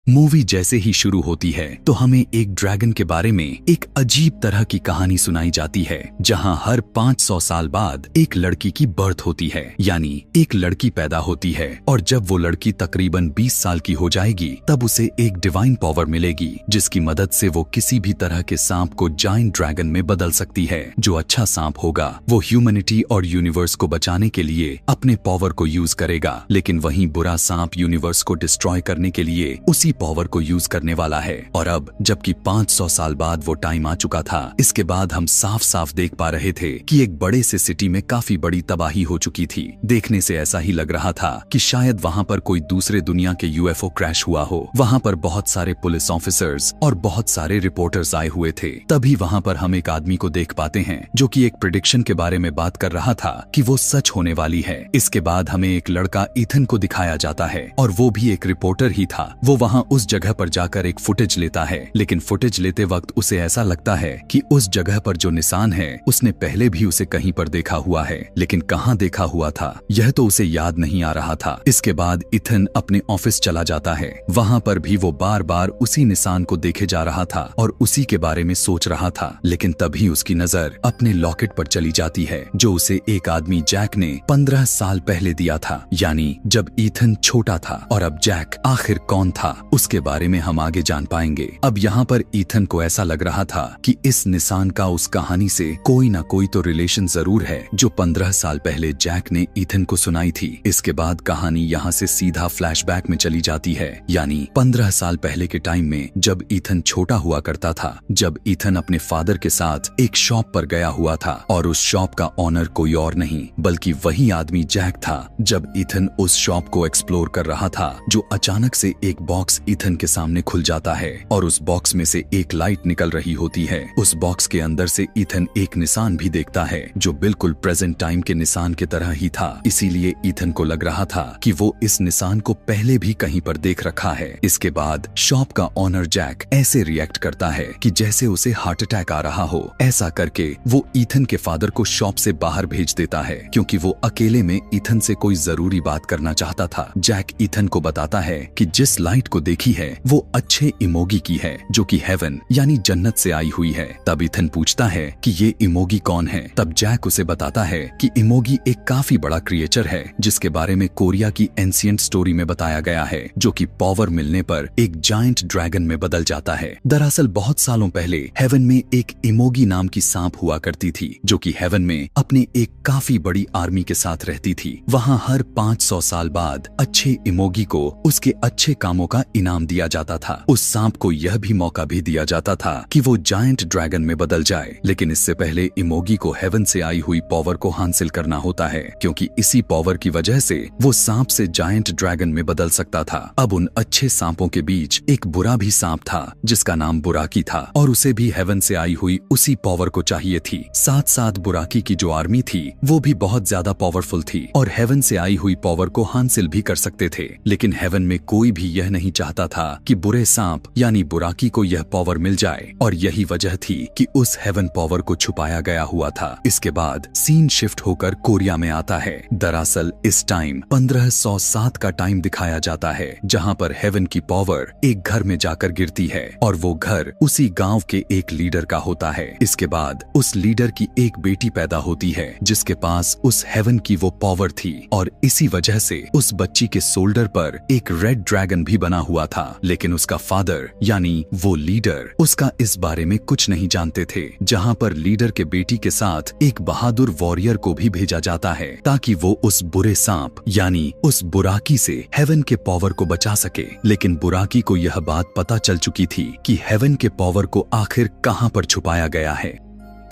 Movie जैसे ही शुरू होती है तो हमें एक ड्रैगन के बारे में एक अजीब तरह की कहानी सुनाई जाती है, जहां हर 500 साल बाद एक लड़की की बर्थ होती है, यानी एक लड़की पैदा होती है। और जब वो लड़की तकरीबन 20 साल की हो जाएगी तब उसे एक डिवाइन पावर मिलेगी, जिसकी मदद से वो किसी भी तरह के सांप को जायंट ड्रैगन में बदल सकती है। जो अच्छा सांप होगा वो ह्यूमैनिटी और यूनिवर्स को बचाने के लिए अपने पावर को यूज करेगा, लेकिन वहीं बुरा सांप यूनिवर्स को डिस्ट्रॉय करने के लिए उसी पावर को यूज करने वाला है। और अब जबकि 500 साल बाद वो टाइम आ चुका था, इसके बाद हम साफ साफ देख पा रहे थे कि एक बड़े से सिटी में काफी बड़ी तबाही हो चुकी थी। देखने से ऐसा ही लग रहा था कि शायद वहाँ पर कोई दूसरे दुनिया के यूएफओ क्रैश हुआ हो। वहाँ पर बहुत सारे पुलिस ऑफिसर्स और बहुत सारे रिपोर्टर्स आए हुए थे। तभी वहाँ पर हम एक आदमी को देख पाते हैं जो कि एक प्रेडिक्शन के बारे में बात कर रहा था कि वो सच होने वाली है। इसके बाद हमें एक लड़का इथन को दिखाया जाता है और वो भी एक रिपोर्टर ही था। वो वहाँ उस जगह पर जाकर एक फुटेज लेता है, लेकिन फुटेज लेते वक्त उसे ऐसा लगता है कि उस जगह पर जो निशान है उसने पहले भी उसे कहीं पर देखा हुआ है, लेकिन कहाँ देखा हुआ था यह तो उसे याद नहीं आ रहा था। इसके बाद इथन अपने ऑफिस चला जाता है। वहाँ पर भी वो बार बार उसी निशान को देखे जा रहा था और उसी के बारे में सोच रहा था, लेकिन तभी उसकी नजर अपने लॉकेट पर चली जाती है जो उसे एक आदमी जैक ने 15 साल पहले दिया था, यानी जब इथन छोटा था। और अब जैक आखिर कौन था उसके बारे में हम आगे जान पाएंगे। अब यहाँ पर इथन को ऐसा लग रहा था कि इस निशान का उस कहानी से कोई ना कोई तो रिलेशन जरूर है जो 15 साल पहले जैक ने इथन को सुनाई थी। इसके बाद कहानी यहाँ से सीधा फ्लैशबैक में चली जाती है, यानी 15 साल पहले के टाइम में जब इथन छोटा हुआ करता था, जब इथन अपने फादर के साथ एक शॉप पर गया हुआ था और उस शॉप का ऑनर कोई और नहीं बल्कि वही आदमी जैक था। जब इथन उस शॉप को एक्सप्लोर कर रहा था, जो अचानक से एक बॉक्स इथन के सामने खुल जाता है और उस बॉक्स में से एक लाइट निकल रही होती है। उस बॉक्स के अंदर से इथन एक निशान भी देखता है जो बिल्कुल प्रेजेंट टाइम के निशान की तरह ही था। इसीलिए इथन को लग रहा था कि वो इस निशान को पहले भी कहीं पर देख रखा है। इसके बाद शॉप का ऑनर जैक ऐसे रिएक्ट करता है कि जैसे उसे हार्ट अटैक आ रहा हो। ऐसा करके वो इथन के फादर को शॉप से बाहर भेज देता है, क्योंकि वो अकेले में इथन से कोई जरूरी बात करना चाहता था। जैक इथन को बताता है कि जिस लाइट को देखी है वो अच्छे इमोगी की है जो कि हेवन यानी जन्नत से आई हुई है। तब इथन पूछता है कि ये इमोगी कौन है। तब जैक उसे बताता है कि इमोगी एक काफी बड़ा क्रिएचर है जिसके बारे में कोरिया की एंशिएंट स्टोरी में बताया गया है, जो कि पावर मिलने पर एक जायंट ड्रैगन में बदल जाता है। दरअसल बहुत सालों पहले हेवन में एक इमोगी नाम की सांप हुआ करती थी जो कि हेवन में अपने एक काफी बड़ी आर्मी के साथ रहती थी। वहाँ हर 500 साल बाद अच्छे इमोगी को उसके अच्छे कामों का इनाम दिया जाता था। उस सांप को यह भी मौका भी दिया जाता था कि वो जायंट ड्रैगन में बदल जाए, लेकिन इससे पहले इमोगी को हेवन से आई हुई पावर को हासिल करना होता है, क्योंकि इसी पावर की वजह से वो सांप से जायंट ड्रैगन में बदल सकता था। अब उन अच्छे सांपों के बीच एक बुरा भी सांप था जिसका नाम बुराकी था और उसे भी हेवन से आई हुई उसी पावर को चाहिए थी। साथ साथ बुराकी की जो आर्मी थी वो भी बहुत ज्यादा पावरफुल थी और हेवन से आई हुई पावर को हासिल भी कर सकते थे, लेकिन हेवन में कोई भी यह नहीं चाहता था कि बुरे सांप यानी बुराकी को यह पावर मिल जाए, और यही वजह थी कि उस हेवन पावर को छुपाया गया हुआ था। इसके बाद सीन शिफ्ट होकर कोरिया में आता है। दरअसल इस टाइम 1507 का टाइम दिखाया जाता है, जहां पर हेवन की पावर एक घर में जाकर गिरती है और वो घर उसी गांव के एक लीडर का होता है। इसके बाद उस लीडर की एक बेटी पैदा होती है जिसके पास उस हेवन की वो पावर थी, और इसी वजह से उस बच्ची के शोल्डर पर एक रेड ड्रैगन भी बना हुआ था। लेकिन उसका फादर यानी वो लीडर उसका इस बारे में कुछ नहीं जानते थे। जहां पर लीडर के बेटी के साथ एक बहादुर वॉरियर को भी भेजा जाता है ताकि वो उस बुरे सांप यानी उस बुराकी से हेवन के पावर को बचा सके। लेकिन बुराकी को यह बात पता चल चुकी थी कि हेवन के पावर को आखिर कहां पर छुपाया गया है।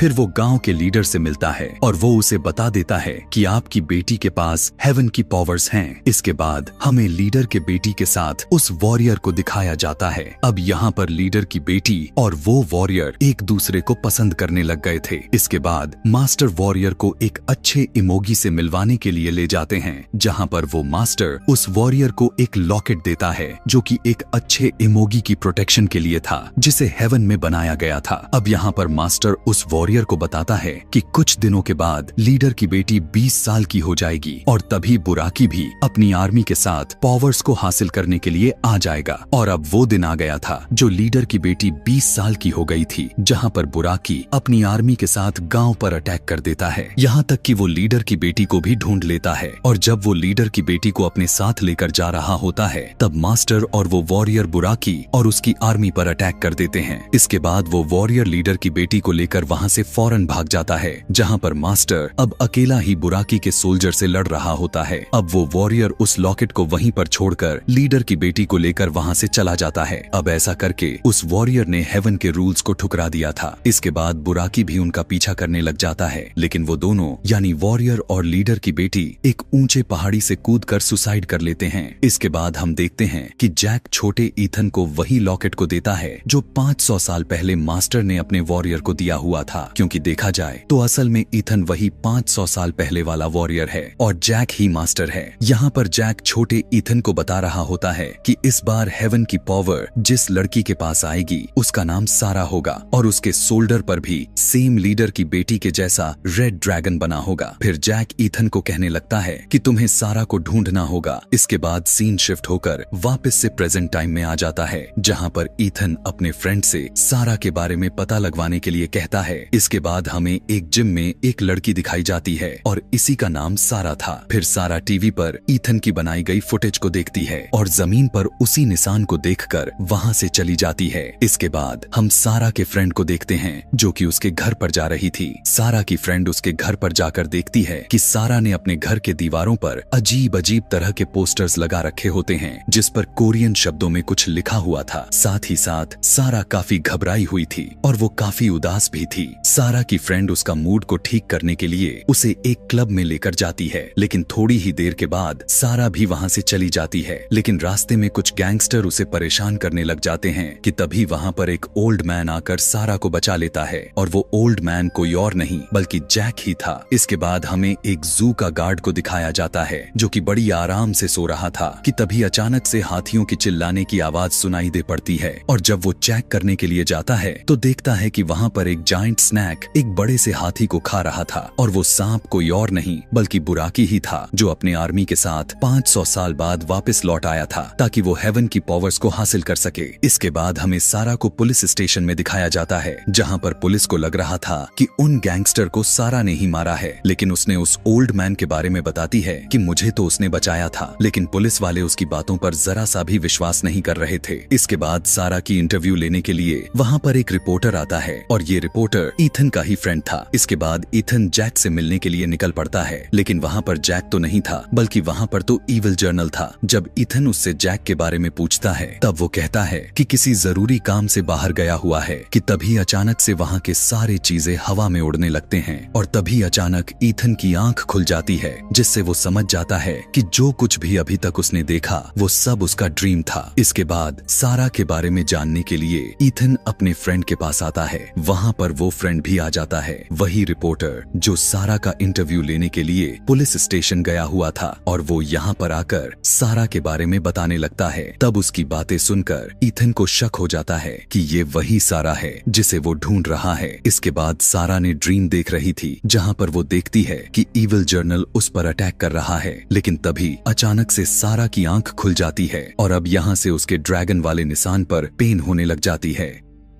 फिर वो गांव के लीडर से मिलता है और वो उसे बता देता है कि आपकी बेटी के पास हेवन की पावर्स हैं। इसके बाद हमें लीडर के बेटी के साथ उस वॉरियर को दिखाया जाता है। अब यहाँ पर लीडर की बेटी और वो वॉरियर एक दूसरे को पसंद करने लग गए थे। इसके बाद मास्टर वॉरियर को एक अच्छे इमोगी से मिलवाने के लिए ले जाते हैं, जहाँ पर वो मास्टर उस वॉरियर को एक लॉकेट देता है जो कि एक अच्छे इमोगी की प्रोटेक्शन के लिए था, जिसे हेवन में बनाया गया था। अब यहाँ पर मास्टर उस वॉरियर को बताता है कि कुछ दिनों के बाद लीडर की बेटी 20 साल की हो जाएगी और तभी बुराकी भी अपनी आर्मी के साथ पावर्स को हासिल करने के लिए आ जाएगा। और अब वो दिन आ गया था जो लीडर की बेटी 20 साल की हो गई थी, जहां पर बुराकी अपनी आर्मी के साथ गांव पर अटैक कर देता है, यहां तक कि वो लीडर की बेटी को भी ढूंढ लेता है। और जब वो लीडर की बेटी को अपने साथ लेकर जा रहा होता है, तब मास्टर और वो वॉरियर बुराकी और उसकी आर्मी पर अटैक कर देते हैं। इसके बाद वो वॉरियर लीडर की बेटी को लेकर वहां से फौरन भाग जाता है, जहां पर मास्टर अब अकेला ही बुराकी के सोल्जर से लड़ रहा होता है। अब वो वॉरियर उस लॉकेट को वहीं पर छोड़कर लीडर की बेटी को लेकर वहां से चला जाता है। अब ऐसा करके उस वॉरियर ने हेवन के रूल्स को ठुकरा दिया था। इसके बाद बुराकी भी उनका पीछा करने लग जाता है, लेकिन वो दोनों यानी वॉरियर और लीडर की बेटी एक ऊंचे पहाड़ी से कूदकर सुसाइड कर लेते हैं। इसके बाद हम देखते हैं कि जैक छोटे ईथन को वही लॉकेट को देता है जो 500 साल पहले मास्टर ने अपने वॉरियर को दिया हुआ था, क्योंकि देखा जाए तो असल में ईथन वही 500 साल पहले वाला वॉरियर है और जैक ही मास्टर है। यहाँ पर जैक छोटे ईथन को बता रहा होता है कि इस बार हेवन की पावर जिस लड़की के पास आएगी उसका नाम सारा होगा और उसके शोल्डर पर भी सेम लीडर की बेटी के जैसा रेड ड्रैगन बना होगा। फिर जैक ईथन को कहने लगता है कि तुम्हें सारा को ढूंढना होगा। इसके बाद सीन शिफ्ट होकर वापस से प्रेजेंट टाइम में आ जाता है, जहाँ पर ईथन अपने फ्रेंड से सारा के बारे में पता लगवाने के लिए कहता है। इसके बाद हमें एक जिम में एक लड़की दिखाई जाती है और इसी का नाम सारा था। फिर सारा टीवी पर ईथन की बनाई गई फुटेज को देखती है और जमीन पर उसी निशान को देखकर वहां से चली जाती है। इसके बाद हम सारा के फ्रेंड को देखते हैं जो कि उसके घर पर जा रही थी। सारा की फ्रेंड उसके घर पर जाकर देखती है कि सारा ने अपने घर के दीवारों पर अजीब अजीब तरह के पोस्टर्स लगा रखे होते हैं जिस पर कोरियन शब्दों में कुछ लिखा हुआ था। साथ ही साथ सारा काफी घबराई हुई थी और वो काफी उदास भी थी। सारा की फ्रेंड उसका मूड को ठीक करने के लिए उसे एक क्लब में लेकर जाती है, लेकिन थोड़ी ही देर के बाद सारा भी वहां से चली जाती है। लेकिन रास्ते में कुछ गैंगस्टर उसे परेशान करने लग जाते हैं कि तभी वहां पर एक ओल्ड मैन आकर सारा को बचा लेता है और वो ओल्ड मैन कोई और नहीं बल्कि जैक ही था। इसके बाद हमें एक जू का गार्ड को दिखाया जाता है जो कि बड़ी आराम से सो रहा था कि तभी अचानक से हाथियों की चिल्लाने की आवाज सुनाई दे पड़ती है और जब वो चेक करने के लिए जाता है तो देखता है कि वहां पर एक जायंट स्नैक एक बड़े से हाथी को खा रहा था और वो सांप कोई और नहीं बल्कि बुराकी ही था जो अपने आर्मी के साथ 500 साल बाद वापस लौट आया था ताकि वो हेवन की पावर्स को हासिल कर सके। इसके बाद हमें सारा को पुलिस स्टेशन में दिखाया जाता है जहां पर पुलिस को लग रहा था कि उन गैंगस्टर को सारा ने ही मारा है, लेकिन उसने उस ओल्ड मैन के बारे में बताती है कि मुझे तो उसने बचाया था, लेकिन पुलिस वाले उसकी बातों पर जरा सा भी विश्वास नहीं कर रहे थे। इसके बाद सारा की इंटरव्यू लेने के लिए वहां पर एक रिपोर्टर आता है और ये रिपोर्टर ईथन का ही फ्रेंड था। इसके बाद ईथन जैक से मिलने के लिए निकल पड़ता है, लेकिन वहां पर जैक तो नहीं था बल्कि वहां पर तो इविल जर्नल था। जब ईथन उससे जैक के बारे में पूछता है तब वो कहता है कि किसी जरूरी काम से बाहर गया हुआ है कि तभी अचानक से वहां के सारे चीजें हवा में उड़ने लगते हैं और तभी अचानक ईथन की आंख खुल जाती है जिससे वो समझ जाता है कि जो कुछ भी अभी तक उसने देखा वो सब उसका ड्रीम था। इसके बाद सारा के बारे में जानने के लिए ईथन अपने फ्रेंड के पास आता है। वहां पर वो फ्रेंड भी आ जाता है, वही रिपोर्टर जो सारा का इंटरव्यू लेने के लिए पुलिस स्टेशन गया हुआ था और वो यहाँ पर आकर सारा के बारे में बताने लगता है। तब उसकी बातें सुनकर ईथन को शक हो जाता है कि ये वही सारा है जिसे वो ढूंढ रहा है। इसके बाद सारा ने ड्रीम देख रही थी जहाँ पर वो देखती है कि इविल जर्नल उस पर अटैक कर रहा है, लेकिन तभी अचानक से सारा की आंख खुल जाती है और अब यहाँ से उसके ड्रैगन वाले निशान पर पेन होने लग जाती है।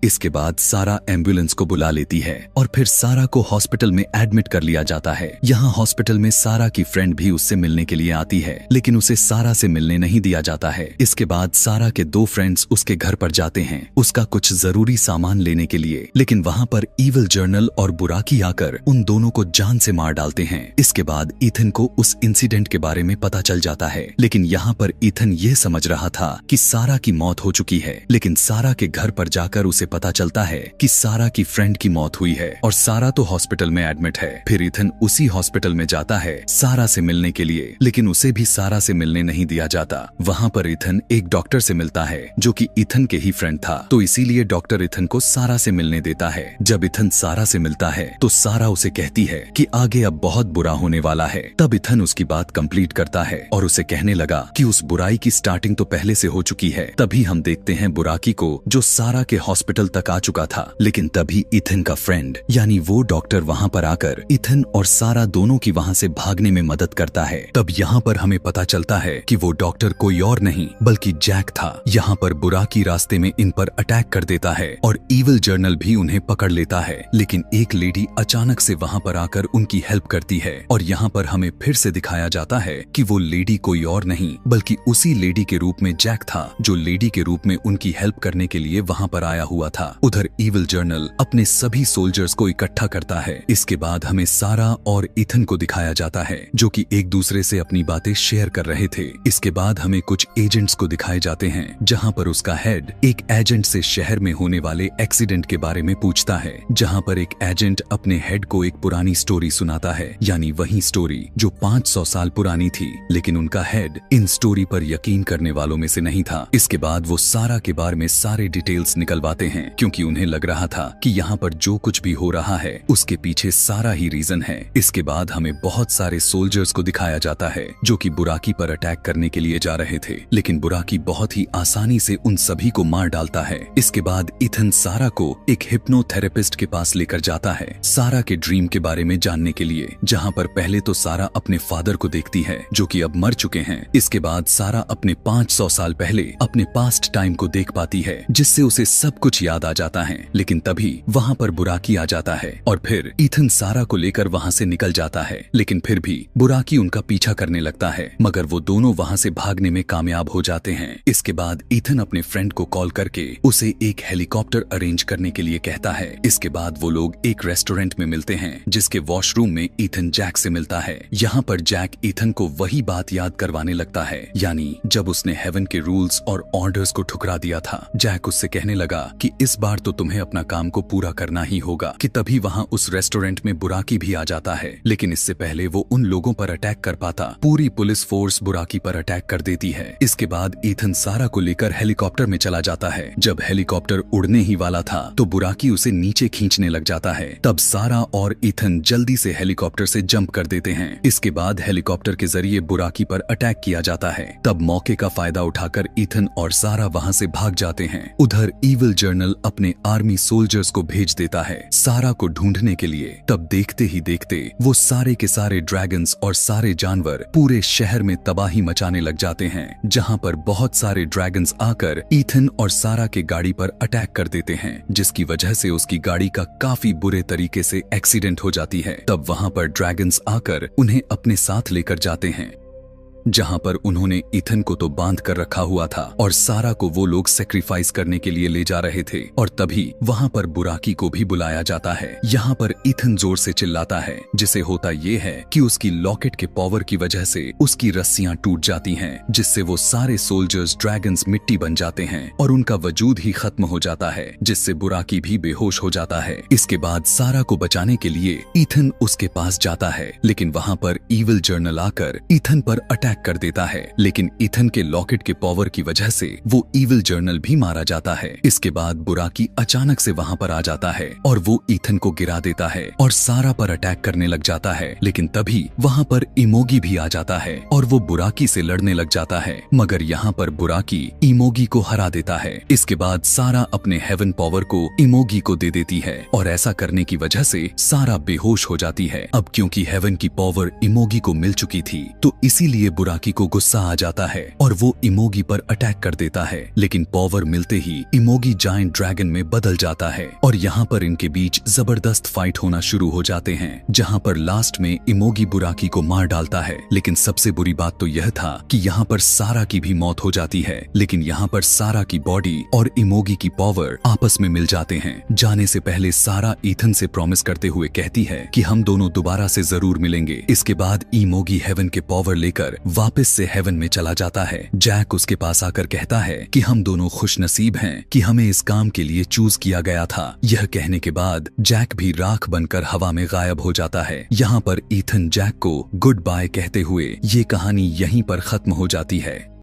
इसके बाद सारा एम्बुलेंस को बुला लेती है और फिर सारा को हॉस्पिटल में एडमिट कर लिया जाता है। यहाँ हॉस्पिटल में सारा की फ्रेंड भी उससे मिलने के लिए आती है, लेकिन उसे सारा से मिलने नहीं दिया जाता है। इसके बाद सारा के दो फ्रेंड्स उसके घर पर जाते हैं उसका कुछ जरूरी सामान लेने के लिए, लेकिन वहाँ पर इविल जर्नल और बुराकी आकर उन दोनों को जान से मार डालते हैं। इसके बाद ईथन को उस इंसिडेंट के बारे में पता चल जाता है, लेकिन यहाँ पर ईथन ये समझ रहा था कि सारा की मौत हो चुकी है, लेकिन सारा के घर पर जाकर उसे पता चलता है कि सारा की फ्रेंड की मौत हुई है और सारा तो हॉस्पिटल में एडमिट है। फिर ईथन उसी हॉस्पिटल में जाता है सारा से मिलने के लिए, लेकिन उसे भी सारा से मिलने नहीं दिया जाता। वहाँ पर ईथन एक डॉक्टर से मिलता है जो कि ईथन के ही फ्रेंड था, तो इसीलिए डॉक्टर ईथन को सारा से मिलने देता है। जब ईथन सारा से मिलता है तो सारा उसे कहती है कि आगे अब बहुत बुरा होने वाला है। तब ईथन उसकी बात कंप्लीट करता है और उसे कहने लगा कि उस बुराई की स्टार्टिंग तो पहले से हो चुकी है। तभी हम देखते हैं बुराकी को जो सारा के हॉस्पिटल हॉस्पिटल तक आ चुका था, लेकिन तभी इथन का फ्रेंड यानी वो डॉक्टर वहाँ पर आकर इथन और सारा दोनों की वहाँ से भागने में मदद करता है। तब यहाँ पर हमें पता चलता है कि वो डॉक्टर कोई और नहीं बल्कि जैक था। यहाँ पर बुराकी रास्ते में इन पर अटैक कर देता है और ईविल जर्नल भी उन्हें पकड़ लेता है, लेकिन एक लेडी अचानक से वहाँ पर आकर उनकी हेल्प करती है। और यहाँ पर हमें फिर से दिखाया जाता है कि वो लेडी कोई और नहीं बल्कि उसी लेडी के रूप में जैक था, जो लेडी के रूप में उनकी हेल्प करने के लिए वहाँ पर आया हुआ था। उधर ईविल जर्नल अपने सभी सोल्जर्स को इकट्ठा करता है। इसके बाद हमें सारा और इथन को दिखाया जाता है जो कि एक दूसरे से अपनी बातें शेयर कर रहे थे। इसके बाद हमें कुछ एजेंट्स को दिखाए जाते हैं, जहाँ पर उसका हेड एक एजेंट से शहर में होने वाले एक्सीडेंट के बारे में पूछता है, जहाँ पर एक एजेंट अपने हेड को एक पुरानी स्टोरी सुनाता है, यानी वही स्टोरी जो 500 साल पुरानी थी, लेकिन उनका हेड इन स्टोरी पर यकीन करने वालों में से नहीं था। इसके बाद वो सारा के बारे में सारे डिटेल्स निकलवाते हैं, क्योंकि उन्हें लग रहा था कि यहाँ पर जो कुछ भी हो रहा है उसके पीछे सारा ही रीजन है। इसके बाद हमें बहुत सारे सोल्जर्स को दिखाया जाता है जो कि बुराकी पर अटैक करने के लिए जा रहे थे, लेकिन बुराकी बहुत ही आसानी से उन सभी को मार डालता है। इसके बाद इथन सारा को एक हिप्नोथेरेपिस्ट के पास लेकर जाता है सारा के ड्रीम के बारे में जानने के लिए, जहाँ पर पहले तो सारा अपने फादर को देखती है जो कि अब मर चुके हैं। इसके बाद सारा अपने 500 साल पहले अपने पास्ट टाइम को देख पाती है, जिससे उसे सब कुछ याद आ जाता है। लेकिन तभी वहाँ पर बुराकी आ जाता है और फिर इथन सारा को लेकर वहाँ से निकल जाता है, लेकिन फिर भी बुराकी उनका पीछा करने लगता है, मगर वो दोनों वहाँ से भागने में कामयाब हो जाते हैं। इसके बाद इथन अपने फ्रेंड को कॉल करके उसे एक हेलीकॉप्टर अरेंज करने के लिए कहता है। इसके बाद वो लोग एक रेस्टोरेंट में मिलते हैं, जिसके वॉशरूम में इथन जैक से मिलता है। यहाँ पर जैक इथन को वही बात याद करवाने लगता है, यानी जब उसने हेवन के रूल्स और ऑर्डर्स को ठुकरा दिया था। जैक उससे कहने लगा कि इस बार तो तुम्हें अपना काम को पूरा करना ही होगा, कि तभी वहाँ उस रेस्टोरेंट में बुराकी भी आ जाता है। लेकिन इससे पहले वो उन लोगों पर अटैक कर पाता, पूरी पुलिस फोर्स बुराकी पर अटैक कर देती है। इसके बाद इथन सारा को लेकर हेलीकॉप्टर में चला जाता है। जब हेलीकॉप्टर उड़ने ही वाला था तो बुराकी उसे नीचे खींचने लग जाता है। तब सारा और इथन जल्दी से हेलीकॉप्टर से जंप कर देते हैं। इसके बाद हेलीकॉप्टर के जरिए बुराकी पर अटैक किया जाता है। तब मौके का फायदा उठाकर इथन और सारा वहाँ से भाग जाते हैं। उधर ईविल जर्नल अपने आर्मी सोल्जर्स को भेज देता है सारा को ढूंढने के लिए। तब देखते ही देखते वो सारे के सारे ड्रैगन्स और सारे जानवर पूरे शहर में तबाही मचाने लग जाते हैं, जहाँ पर बहुत सारे ड्रैगन्स आकर इथन और सारा के गाड़ी पर अटैक कर देते हैं, जिसकी वजह से उसकी गाड़ी का काफी बुरे तरीके से एक्सीडेंट हो जाती है। तब वहाँ पर ड्रैगन्स आकर उन्हें अपने साथ लेकर जाते हैं, जहां पर उन्होंने इथन को तो बांध कर रखा हुआ था और सारा को वो लोग सेक्रीफाइस करने के लिए ले जा रहे थे। और तभी वहां पर बुराकी को भी बुलाया जाता है। यहाँ पर इथन जोर से चिल्लाता है, जिसे होता ये है कि उसकी लॉकेट के पावर की वजह से उसकी रस्सियां टूट जाती हैं, जिससे वो सारे सोल्जर्स ड्रैगन्स मिट्टी बन जाते हैं और उनका वजूद ही खत्म हो जाता है, जिससे बुराकी भी बेहोश हो जाता है। इसके बाद सारा को बचाने के लिए इथन उसके पास जाता है, लेकिन वहाँ पर ईविल जर्नल आकर इथन पर अटैक कर देता है। लेकिन इथन के लॉकेट के पावर की वजह से वो ईविल जर्नल भी मारा जाता है। इसके बाद बुराकी अचानक से वहाँ पर आ जाता है और वो इथन को गिरा देता है और सारा पर अटैक करने लग जाता है। लेकिन तभी वहाँ पर इमोगी भी आ जाता है और वो बुराकी से लड़ने लग जाता है, मगर यहाँ पर बुराकी इमोगी को हरा देता है। इसके बाद सारा अपने हेवन पावर को इमोगी को दे देती है और ऐसा करने की वजह से सारा बेहोश हो जाती है। अब क्योंकि हेवन की पावर इमोगी को मिल चुकी थी, तो इसीलिए बुराकी को गुस्सा आ जाता है और वो इमोगी पर अटैक कर देता है। लेकिन पावर मिलते ही इमोगी जायंट ड्रैगन में बदल जाता है और यहाँ पर इनके बीच जबरदस्त फाइट होना शुरू हो जाते हैं, जहाँ पर लास्ट में इमोगी बुराकी को मार डालता है। लेकिन सबसे बुरी बात तो यह था कि यहाँ पर सारा की भी मौत हो जाती है। लेकिन यहाँ पर सारा की बॉडी और इमोगी की पावर आपस में मिल जाते हैं। जाने से पहले सारा इथन से प्रॉमिस करते हुए कहती है कि हम दोनों दोबारा से जरूर मिलेंगे। इसके बाद इमोगी हेवन के पावर लेकर वापस से हेवन में चला जाता है। जैक उसके पास आकर कहता है कि हम दोनों खुशनसीब हैं कि हमें इस काम के लिए चूज किया गया था। यह कहने के बाद जैक भी राख बनकर हवा में गायब हो जाता है। यहाँ पर इथन जैक को गुड बाय कहते हुए ये कहानी यहीं पर खत्म हो जाती है।